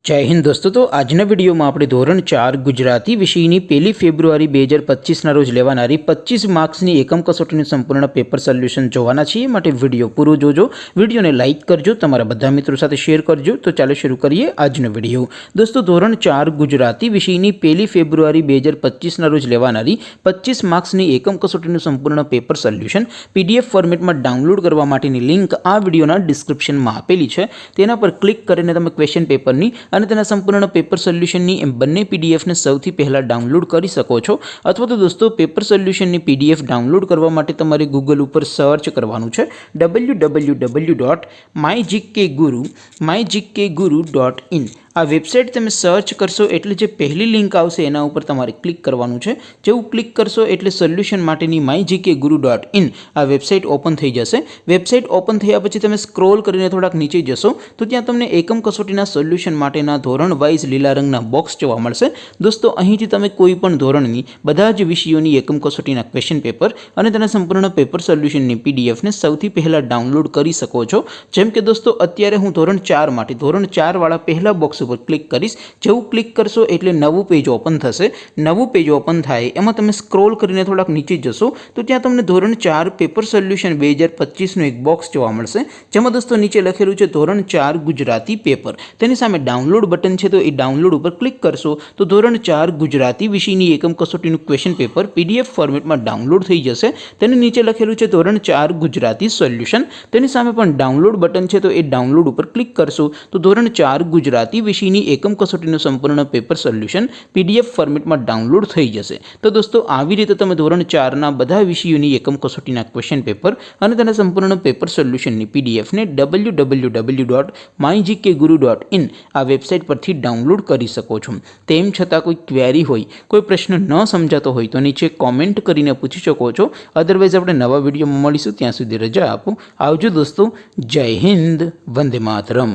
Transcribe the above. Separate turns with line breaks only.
जय हिंद दोस्तों। तो आजना वीडियो में આપણે ધોરણ 4 ગુજરાતી વિષયની 1 ફેબ્રુઆરી 2025 ના રોજ લેવાનારી 25 માર્ક્સની એકમ કસોટીનું સંપૂર્ણ પેપર સોલ્યુશન જોવાના છીએ। માટે વિડિયો પૂરો જોજો, વિડિયોને લાઈક કરજો, તમારા બધા મિત્રો સાથે શેર કરજો। તો ચાલો શરૂ કરીએ આજનો વિડિયો। દોસ્તો ધોરણ 4 ગુજરાતી વિષયની 1 ફેબ્રુઆરી 2025 ના રોજ લેવાનારી 25 માર્ક્સની એકમ કસોટીનું સંપૂર્ણ પેપર સોલ્યુશન પીડીએફ ફોર્મેટમાં ડાઉનલોડ કરવા માટેની લિંક આ વિડિયોના ડિસ્ક્રિપ્શનમાં આપેલી છે। તેના પર ક્લિક કરીને તમે ક્વેશ્ચન પેપરની અને તેના સંપૂર્ણ પેપર સોલ્યુશનની એમ બંને પીડીએફને સૌથી પહેલાં ડાઉનલોડ કરી શકો છો। અથવા તો દોસ્તો પેપર સોલ્યુશનની પીડીએફ ડાઉનલોડ કરવા માટે તમારે ગૂગલ ઉપર સર્ચ કરવાનું છે www.mygkguru.in। આ વેબસાઇટ તમે સર્ચ કરશો એટલે જે પહેલી લિંક આવશે એના ઉપર તમારે ક્લિક કરવાનું છે। જેવું ક્લિક કરશો એટલે સોલ્યુશન માટેની mygkguru.in આ વેબસાઇટ ઓપન થઈ જશે। વેબસાઇટ ઓપન થયા પછી તમે સ્ક્રોલ કરીને થોડાક નીચે જશો તો ત્યાં તમને એકમ કસોટીના સોલ્યુશન માટેના ધોરણ વાઇઝ લીલા રંગના બોક્સ જોવા મળશે। દોસ્તો અહીંથી તમે કોઈ પણ ધોરણની બધા જ વિષયોની એકમ કસોટીના ક્વેશ્ચન પેપર અને તેના સંપૂર્ણ પેપર સોલ્યુશનની પીડીએફને સૌથી પહેલાં ડાઉનલોડ કરી શકો છો। જેમ કે દોસ્તો અત્યારે હું ધોરણ 4 માટે ધોરણ 4 વાળા પહેલા બોક્સ ઉપર ક્લિક કરીશ। જેવું ક્લિક કરશો એટલે નવું પેજ ઓપન થશે। નવું પેજ ઓપન થાય એમાં તમે સ્ક્રોલ કરીને થોડાક નીચે જશો તો ત્યાં તમને ધોરણ 4 પેપર સોલ્યુશન 2025 નું એક બોક્સ જોવા મળશે। જેમાં દોસ્તો નીચે લખેલું છે ધોરણ 4 ગુજરાતી પેપર। તેની સામે ડાઉનલોડ બટન છે તો એ ડાઉનલોડ ઉપર ક્લિક કરશો તો ધોરણ 4 ગુજરાતી વિષયની એકમ કસોટીનું ક્વેશ્ચન પેપર પીડીએફ ફોર્મેટમાં ડાઉનલોડ થઈ જશે। તેની નીચે લખેલું છે ધોરણ 4 ગુજરાતી સોલ્યુશન। તેની સામે પણ ડાઉનલોડ બટન છે તો એ ડાઉનલોડ ઉપર ક્લિક કરશો તો ધોરણ 4 ગુજરાતી વિષયની એકમ કસોટીનું સંપૂર્ણ પેપર સોલ્યુશન પીડીએફ ફોર્મેટમાં ડાઉનલોડ થઈ જશે। તો દોસ્તો આવી રીતે તમે ધોરણ 4ના બધા વિષયોની એકમ કસોટીના ક્વેશ્ચન પેપર અને તેના સંપૂર્ણ પેપર સોલ્યુશનની પીડીએફને www.mygkguru.in આ વેબસાઇટ પરથી ડાઉનલોડ કરી શકો છો। તેમ છતાં કોઈ ક્વેરી હોય, કોઈ પ્રશ્ન ન સમજાતો હોય તો નીચે કોમેન્ટ કરીને પૂછી શકો છો। અધરવાઇઝ આપણે નવા વિડીયોમાં મળીશું, ત્યાં સુધી રજા આપો। આવજો દોસ્તો। જય હિન્દ, વંદે માતરમ।